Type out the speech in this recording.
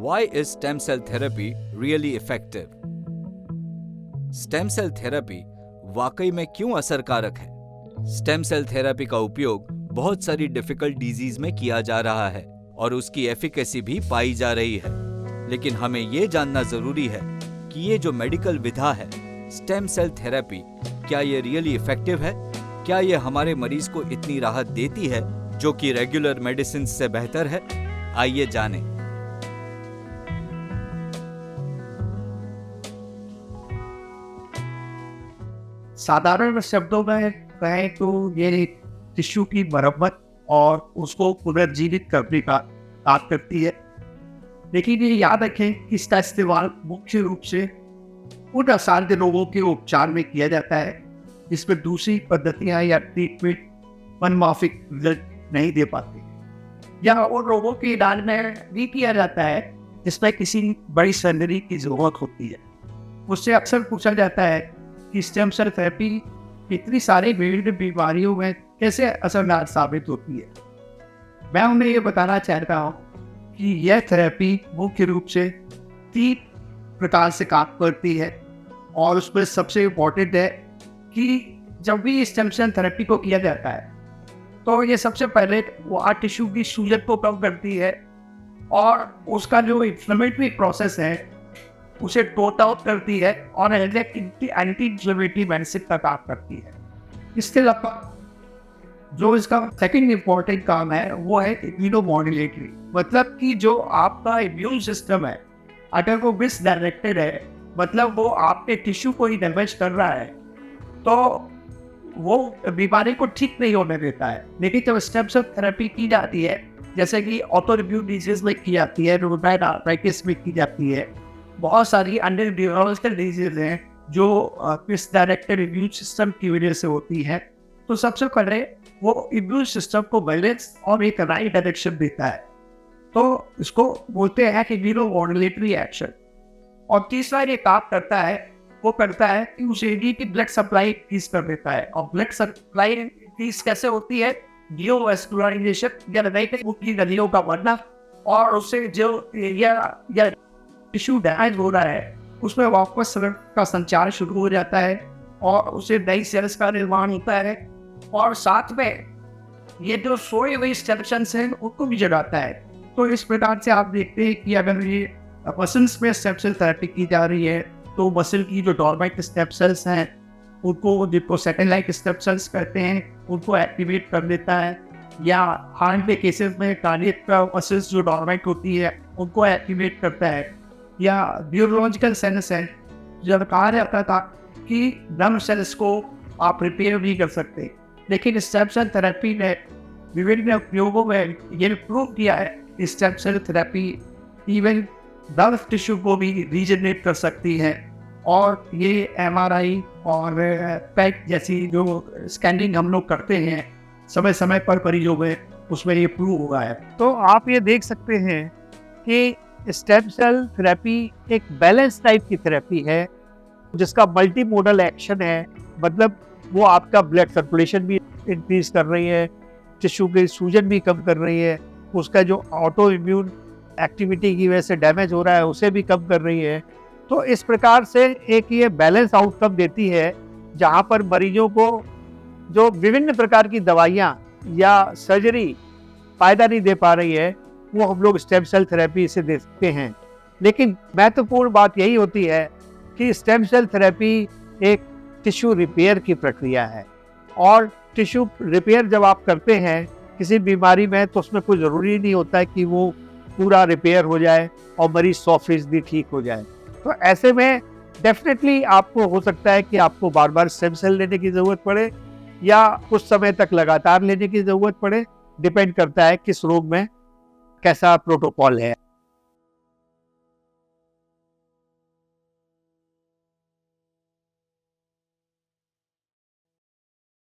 Why is stem cell therapy really effective? Stem cell therapy वाकई में क्यों असरकारक है? स्टेम सेल थेरेपी का उपयोग बहुत सारी डिफिकल्ट डिजीज में किया जा रहा है और उसकी एफिकेसी भी पाई जा रही है। लेकिन हमें ये जानना जरूरी है कि ये जो मेडिकल विधा है स्टेम सेल थेरेपी, क्या ये रियली इफेक्टिव है? क्या ये हमारे मरीज को इतनी राहत देती है जो कि रेगुलर मेडिसिन से बेहतर है? आइए जानें। साधारण शब्दों में कहें तो ये टिश्यू की मरम्मत और उसको पुनर्जीवित करने का काम करती है। लेकिन ये याद रखें कि इसका इस्तेमाल मुख्य रूप से उन असाध्य रोगों के उपचार में किया जाता है जिसमें दूसरी पद्धतियां या ट्रीटमेंट मनमाफिक रिजल्ट नहीं दे पाती, या उन रोगों के इलाज में भी किया जाता है जिसमें किसी बड़ी सर्जरी की जरूरत होती है। मुझसे अक्सर पूछा जाता है कि स्टेम सेल थेरेपी इतनी सारी विभिन्न बीमारियों में कैसे असरदार साबित होती है। मैं उन्हें ये बताना चाहता हूँ कि यह थेरेपी मुख्य रूप से 3 प्रकार से काम करती है और उसमें सबसे इम्पोर्टेंट है कि जब भी स्टेम सेल थेरेपी को किया जाता है तो ये सबसे पहले वो टिश्यू की सूजन को कम करती है और उसका जो इन्फ्लेमेटरी प्रोसेस है उसे टोट आउट करती है और एंटी इन्फ्लेमेटरी मेडिसिन का काम करती है। इसके अलावा जो इसका सेकंड इम्पोर्टेंट काम है वो है इम्यूनोमॉड्यूलेटरी, मतलब कि जो आपका इम्यून सिस्टम है अगर वो मिसडायरेक्टेड है, मतलब वो आपके टिश्यू को ही डैमेज कर रहा है, तो वो बीमारी को ठीक नहीं होने देता है। लेकिन जब स्टेम सेल थेरेपी की जाती है, जैसे कि ऑटोइम्यून डिजीज में की जाती है, रूमेटॉइड आर्थराइटिस में की जाती है, बहुत सारी अन्य न्यूरोलॉजिकल डिजीज हैं जो मिसडायरेक्टेड इम्यून सिस्टम की वजह से होती है, तो सबसे पहले वो इम्यून सिस्टम को बैलेंस और एक राइट डायरेक्शन देता है, तो इसको बोलते हैं कि इम्यूनोमॉड्यूलेटरी एक्शन। और तीसरा ये काम करता है वो करता है कि उस एरिया की ब्लड सप्लाई इंक्रीज कर देता है। और ब्लड सप्लाई इंक्रीज कैसे होती है? नियोवास्कुलराइजेशन या उनकी नलियों का बढ़ना, और उससे जो एरिया या टिश्यू डैमेज हो रहा है उसमें वापस रक्त का संचार शुरू हो जाता है और उसे नई सेल्स का निर्माण होता है, और साथ में ये जो सोए हुए स्टेम सेल्स हैं उनको भी जगाता है। तो इस प्रकार से आप देखते हैं कि अगर ये मसल्स में स्टेम सेल थेरेपी की जा रही है तो मसल की जो डॉर्मेंट स्टेम सेल्स हैं उनको, जिनको सैटेलाइट स्टेम सेल्स कहते हैं, उनको एक्टिवेट कर देता है, या हार्ट के केसेस में कार्डियक मसल्स जो डॉर्मेंट होती है उनको एक्टिवेट करता है, या न्यूरोलॉजिकल सेल्स है जब कहा जाता था कि नर्व सेल्स को आप रिपेयर नहीं कर सकते, लेकिन स्टेम सेल थेरेपी ने विभिन्न उपयोगों में ये प्रूव किया है stem cell therapy even nerve tissue को भी रीजनरेट कर सकती है। और ये MRI और पैक जैसी जो स्कैनिंग हम लोग करते हैं समय समय पर मरीजों में, उसमें ये प्रूव हुआ है। तो आप ये देख सकते हैं कि स्टेम सेल थेरेपी एक बैलेंस टाइप की थेरेपी है जिसका मल्टी मोडल एक्शन है, मतलब वो आपका ब्लड सर्कुलेशन भी इंक्रीज कर रही है, टिश्यू की सूजन भी कम कर रही है, उसका जो ऑटो इम्यून एक्टिविटी की वजह से डैमेज हो रहा है उसे भी कम कर रही है। तो इस प्रकार से एक ये बैलेंस आउटकम देती है जहाँ पर मरीजों को जो विभिन्न प्रकार की दवाइयाँ या सर्जरी फ़ायदा नहीं दे पा रही है वो हम लोग स्टेम सेल थेरेपी से दे सकते हैं। लेकिन महत्वपूर्ण बात यही होती है कि स्टेम सेल थेरेपी एक टिश्यू रिपेयर की प्रक्रिया है, और टिश्यू रिपेयर जब आप करते हैं किसी बीमारी में तो उसमें कोई ज़रूरी नहीं होता है कि वो पूरा रिपेयर हो जाए और मरीज 100% ठीक हो जाए। तो ऐसे में डेफिनेटली आपको हो सकता है कि आपको बार बार स्टेम सेल लेने की ज़रूरत पड़े या कुछ समय तक लगातार लेने की ज़रूरत पड़े, डिपेंड करता है किस रोग में कैसा प्रोटोकॉल है।